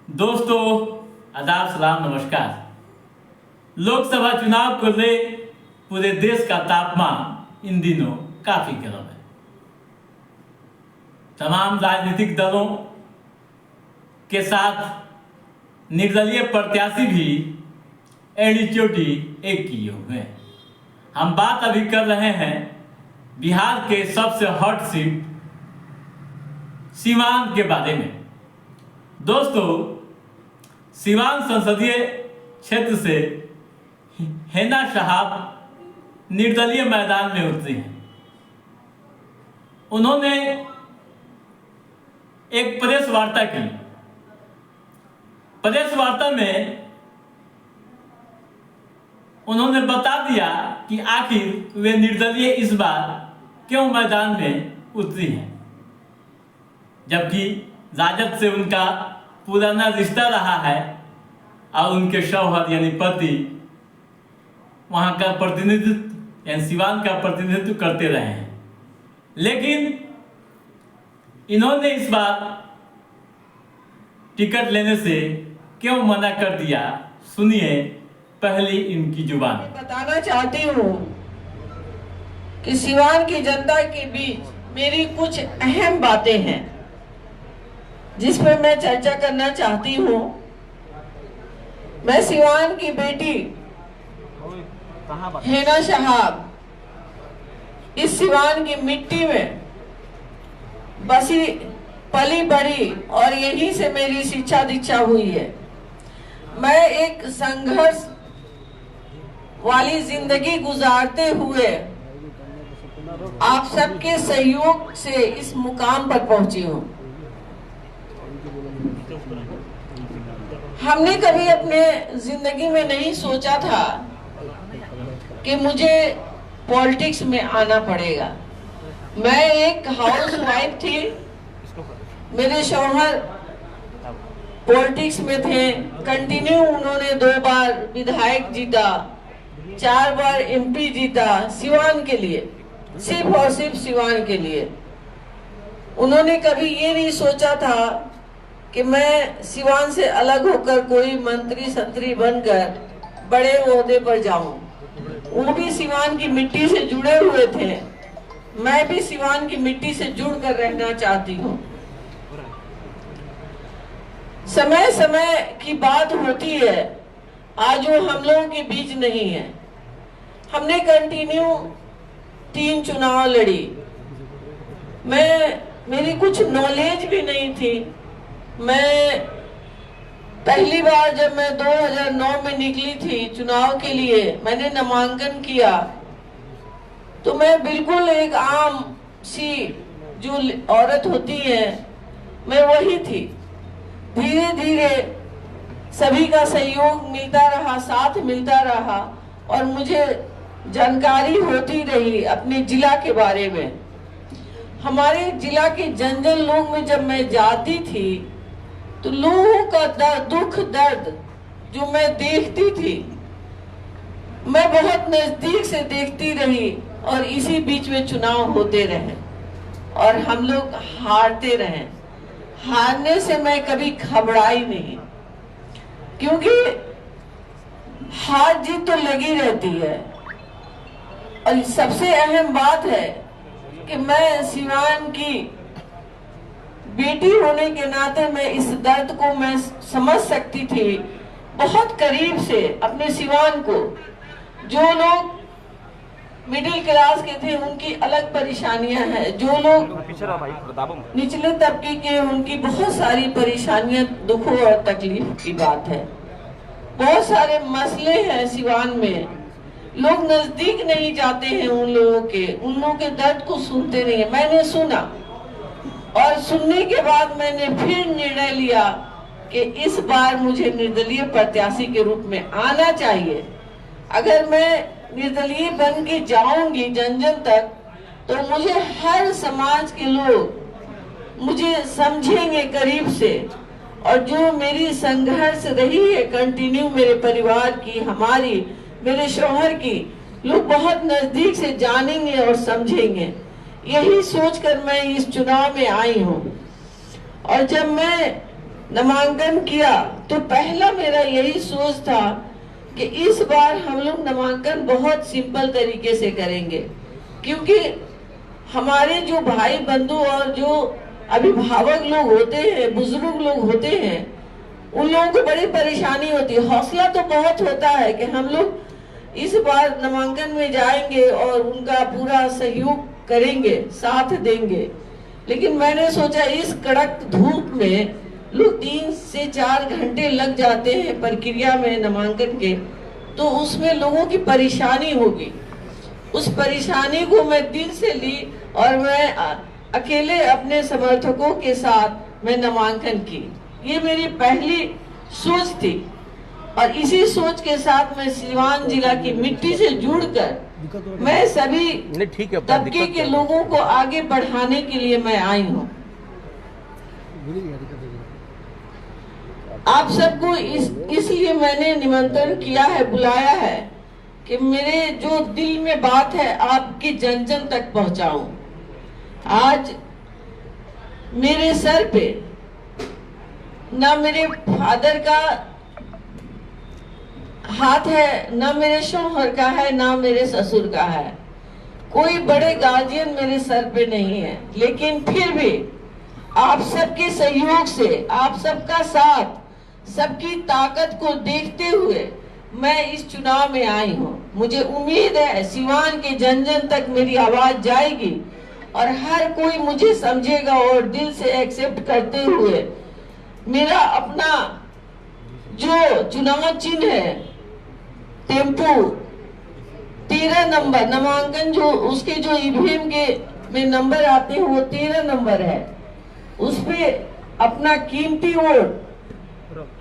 दोस्तों आदाब सलाम नमस्कार। लोकसभा चुनाव को ले पूरे देश का तापमान इन दिनों काफी गर्म है। तमाम राजनीतिक दलों के साथ निर्दलीय प्रत्याशी भी एड़ी चोटी एक किए हुए हैं। हम बात अभी कर रहे हैं बिहार के सबसे हॉट सीट सीवान के बारे में। दोस्तों, सीवान संसदीय क्षेत्र से हिना साहब निर्दलीय मैदान में उतरी हैं। उन्होंने एक प्रेस वार्ता की। प्रेस वार्ता में उन्होंने बता दिया कि आखिर वे निर्दलीय इस बार क्यों मैदान में उतरी हैं, जबकि राजद से उनका पुराना रिश्ता रहा है और उनके शौहर यानी पति वहां का प्रतिनिधित्व यानी सिवान का प्रतिनिधित्व करते रहे हैं। लेकिन इन्होंने इस बार टिकट लेने से क्यों मना कर दिया, सुनिए पहली इनकी जुबान। बताना चाहती हूँ कि सिवान की जनता के बीच मेरी कुछ अहम बातें हैं जिस पर मैं चर्चा करना चाहती हूँ। मैं सिवान की बेटी हिना साहब इस सिवान की मिट्टी में बसी पली बड़ी और यहीं से मेरी शिक्षा दीक्षा हुई है। मैं एक संघर्ष वाली जिंदगी गुजारते हुए आप सबके सहयोग से इस मुकाम पर पहुंची हूँ। हमने कभी अपने जिंदगी में नहीं सोचा था कि मुझे पॉलिटिक्स में आना पड़ेगा। मैं एक हाउस वाइफ थी, मेरे शौहर पॉलिटिक्स में थे। कंटिन्यू उन्होंने 2 बार विधायक जीता, 4 बार एमपी जीता सिवान के लिए, सिर्फ और सिर्फ सिवान के लिए। उन्होंने कभी ये नहीं सोचा था कि मैं सिवान से अलग होकर कोई मंत्री संतरी बनकर बड़े ओहदे पर जाऊं। वो भी सिवान की मिट्टी से जुड़े हुए थे, मैं भी सिवान की मिट्टी से जुड़कर रहना चाहती हूँ। समय समय की बात होती है, आज वो हम लोगों के बीच नहीं है। हमने कंटिन्यू 3 चुनाव लड़ी। मेरी कुछ नॉलेज भी नहीं थी। मैं पहली बार जब मैं 2009 में निकली थी चुनाव के लिए, मैंने नामांकन किया तो मैं बिल्कुल एक आम सी जो औरत होती है, मैं वही थी। धीरे धीरे सभी का सहयोग मिलता रहा, साथ मिलता रहा और मुझे जानकारी होती रही अपने जिला के बारे में। हमारे जिला के जन जन लोग में जब मैं जाती थी तो लोगों का दुख दर्द जो मैं देखती थी, मैं बहुत नजदीक से देखती रही और इसी बीच में चुनाव होते रहे और हम लोग हारते रहे। हारने से मैं कभी घबराई नहीं, क्योंकि हार जीत तो लगी रहती है। और सबसे अहम बात है कि मैं सिवान की बेटी होने के नाते मैं इस दर्द को मैं समझ सकती थी बहुत करीब से। अपने सिवान को जो लोग मिडिल क्लास के थे उनकी अलग परेशानियां हैं, जो लोग निचले तबके के उनकी बहुत सारी परेशानियां, दुखों और तकलीफ की बात है। बहुत सारे मसले हैं सिवान में, लोग नजदीक नहीं जाते हैं उन लोगों के दर्द को सुनते नहीं है। मैंने सुना और सुनने के बाद मैंने फिर निर्णय लिया कि इस बार मुझे निर्दलीय प्रत्याशी के रूप में आना चाहिए। अगर मैं निर्दलीय बन के जाऊंगी जन जन तक तो मुझे हर समाज के लोग मुझे समझेंगे करीब से, और जो मेरी संघर्ष रही है कंटिन्यू मेरे परिवार की, हमारी, मेरे शौहर की, लोग बहुत नजदीक से जानेंगे और समझेंगे। यही सोचकर मैं इस चुनाव में आई हूँ। और जब मैं नामांकन किया तो पहला मेरा यही सोच था कि इस बार हम लोग नामांकन बहुत सिंपल तरीके से करेंगे, क्योंकि हमारे जो भाई बंधु और जो अभिभावक लोग होते हैं, बुजुर्ग लोग होते हैं, उन लोगों को बड़ी परेशानी होती है। हौसला तो बहुत होता है कि हम लोग इस बार नामांकन में जाएंगे और उनका पूरा सहयोग करेंगे, साथ देंगे। लेकिन मैंने सोचा इस कड़क धूप में लोग 3 से 4 घंटे लग जाते हैं प्रक्रिया में नामांकन के, तो उसमें लोगों की परेशानी होगी। उस परेशानी को मैं दिल से ली और मैं अकेले अपने समर्थकों के साथ मैं नामांकन की। ये मेरी पहली सोच थी और इसी सोच के साथ मैं सिवान जिला की मिट्टी से जुड़कर मैं सभी तबके के लोगों को आगे बढ़ाने के लिए मैं आई हूँ। आप सबको इसलिए मैंने निमंत्रण किया है, बुलाया है कि मेरे जो दिल में बात है आपके जन जन तक पहुंचाऊं। आज मेरे सर पे ना मेरे फादर का हाथ है, ना मेरे शौहर का है, ना मेरे ससुर का है। कोई बड़े गार्जियन मेरे सर पे नहीं है, लेकिन फिर भी आप सबके सहयोग से, आप सबका साथ, सबकी ताकत को देखते हुए मैं इस चुनाव में आई हूँ। मुझे उम्मीद है सिवान के जन जन तक मेरी आवाज जाएगी और हर कोई मुझे समझेगा और दिल से एक्सेप्ट करते हुए मेरा अपना जो चुनाव चिन्ह है टेम्पो 13 नंबर नामांकन, जो उसके जो ईवीएम के में नंबर आते हैं वो 13 नंबर है। उस पे अपना कीमती वोट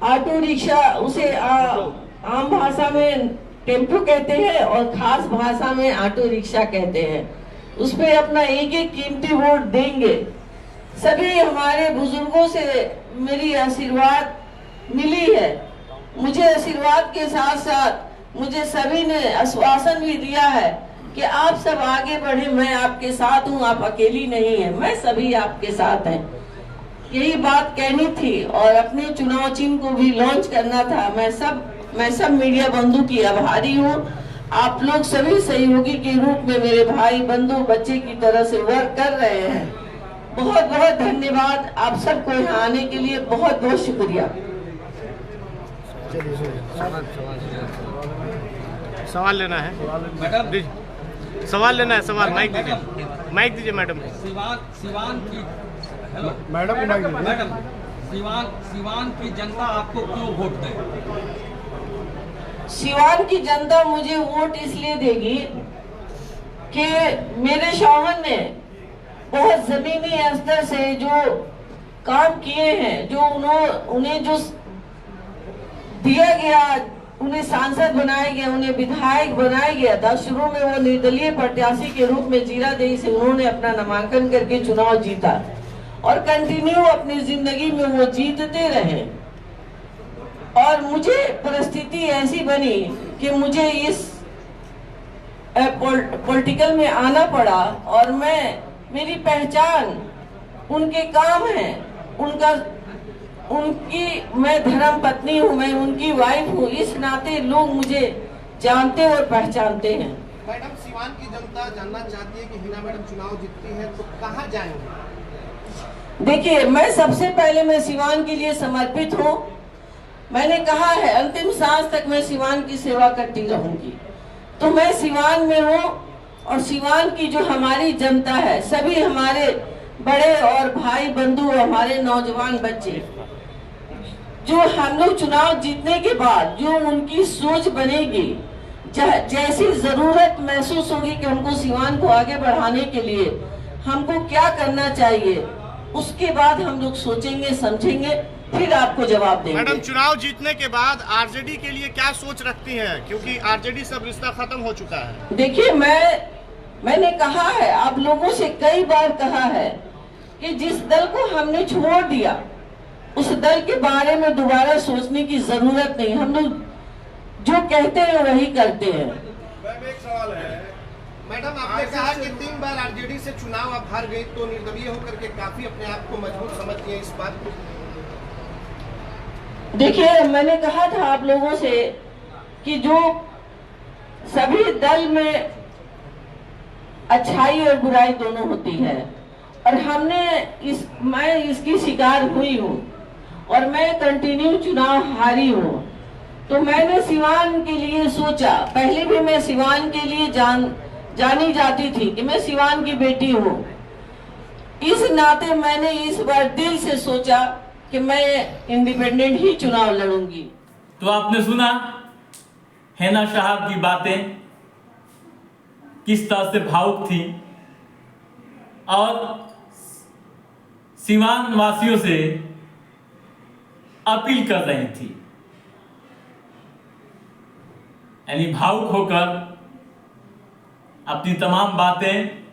ऑटो रिक्शा, उसे आम भाषा में टेम्पो कहते हैं और खास भाषा में ऑटो रिक्शा कहते हैं, उस पे अपना एक एक कीमती वोट देंगे। सभी हमारे बुजुर्गों से मेरी आशीर्वाद मिली है। मुझे आशीर्वाद के साथ साथ मुझे सभी ने आश्वासन भी दिया है कि आप सब आगे बढ़े, मैं आपके साथ हूँ, आप अकेली नहीं है, मैं सभी आपके साथ हैं। यही बात कहनी थी और अपने चुनाव चिन्ह को भी लॉन्च करना था। मैं सब मीडिया बंधु की आभारी हूँ। आप लोग सभी सहयोगी के रूप में मेरे भाई बंधु बच्चे की तरह से वर्क कर रहे हैं। बहुत बहुत धन्यवाद आप सबको यहाँ आने के लिए, बहुत बहुत शुक्रिया। सवाल लेना है मैडम, सवाल लेना है, सवाल माइक दीजिए, माइक दीजिए मैडम। सिवान की मैडम सिवान की जनता आपको क्यों वोट दे? सिवान की जनता मुझे वोट इसलिए देगी कि मेरे शौहर ने बहुत जमीनी स्तर से जो काम किए हैं, जो उन्हें जो दिया गया, उन्हें सांसद बनाया गया, उन्हें विधायक बनाया गया था। शुरू में वो निर्दलीय प्रत्याशी के रूप में जीरादेई से उन्होंने अपना नामांकन करके चुनाव जीता और कंटिन्यू अपनी जिंदगी में वो जीतते रहे। और मुझे परिस्थिति ऐसी बनी कि मुझे इस पॉलिटिकल में आना पड़ा और मेरी पहचान उनके काम है, मैं धर्म पत्नी हूँ, मैं उनकी वाइफ हूँ। इस नाते लोग मुझे जानते और पहचानते हैं। मैडम, सिवान की जनता जानना चाहती है कि हिना मैडम चुनाव जीतती है तो कहाँ जाएंगे? देखिए, मैं सबसे पहले मैं सिवान के लिए समर्पित हूँ। मैंने कहा है अंतिम सांस तक मैं सिवान की सेवा करती रहूंगी। तो मैं सिवान में हूँ और सिवान की जो हमारी जनता है, सभी हमारे बड़े और भाई बंधु, हमारे नौजवान बच्चे, जो हम लोग चुनाव जीतने के बाद जो उनकी सोच बनेगी, जैसी जरूरत महसूस होगी कि उनको सिवान को आगे बढ़ाने के लिए हमको क्या करना चाहिए, उसके बाद हम लोग सोचेंगे, समझेंगे, फिर आपको जवाब देंगे। मैडम, चुनाव जीतने के बाद आरजेडी के लिए क्या सोच रखती हैं? क्योंकि आरजेडी सब रिश्ता खत्म हो चुका है। देखिए, मैंने कहा है, आप लोगों से कई बार कहा है कि जिस दल को हमने छोड़ दिया उस दल के बारे में दोबारा सोचने की जरूरत नहीं। हम लोग जो कहते हैं वही करते हैं। एक सवाल है मैडम, आपने कहा कि 3 बार आरजेडी से चुनाव आप हार गई, तो निर्दलीय होकर के काफी अपने आप को मजबूत समझती है, इस बात को देखिए, मैंने कहा था आप लोगों से कि जो सभी दल में अच्छाई और बुराई दोनों होती है, और मैं इसकी शिकार हुई हूँ और मैं कंटिन्यू चुनाव हारी हूँ। तो मैंने सिवान के लिए सोचा, पहले भी मैं सिवान के लिए जानी जाती थी कि मैं सिवान की बेटी हूँ। इस नाते मैंने इस बार दिल से सोचा कि मैं इंडिपेंडेंट ही चुनाव लड़ूंगी। तो आपने सुना हैना साहब की बातें किस तरह से भावुक थी और सिवान वासियों से अपील कर रही थी, यानी भावुक होकर अपनी तमाम बातें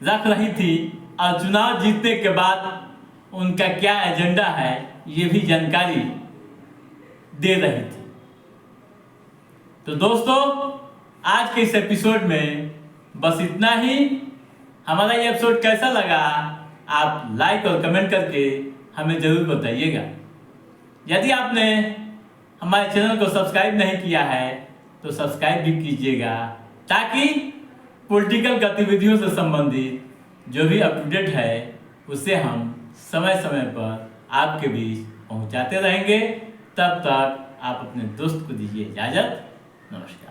रख रही थी और चुनाव जीतने के बाद उनका क्या एजेंडा है ये भी जानकारी दे रही थी। तो दोस्तों, आज के इस एपिसोड में बस इतना ही। हमारा ये एपिसोड कैसा लगा आप लाइक और कमेंट करके हमें ज़रूर बताइएगा। यदि आपने हमारे चैनल को सब्सक्राइब नहीं किया है तो सब्सक्राइब भी कीजिएगा, ताकि पॉलिटिकल गतिविधियों से संबंधित जो भी अपडेट है उसे हम समय समय पर आपके बीच पहुंचाते रहेंगे। तब तक आप अपने दोस्त को दीजिए इजाज़त। नमस्कार।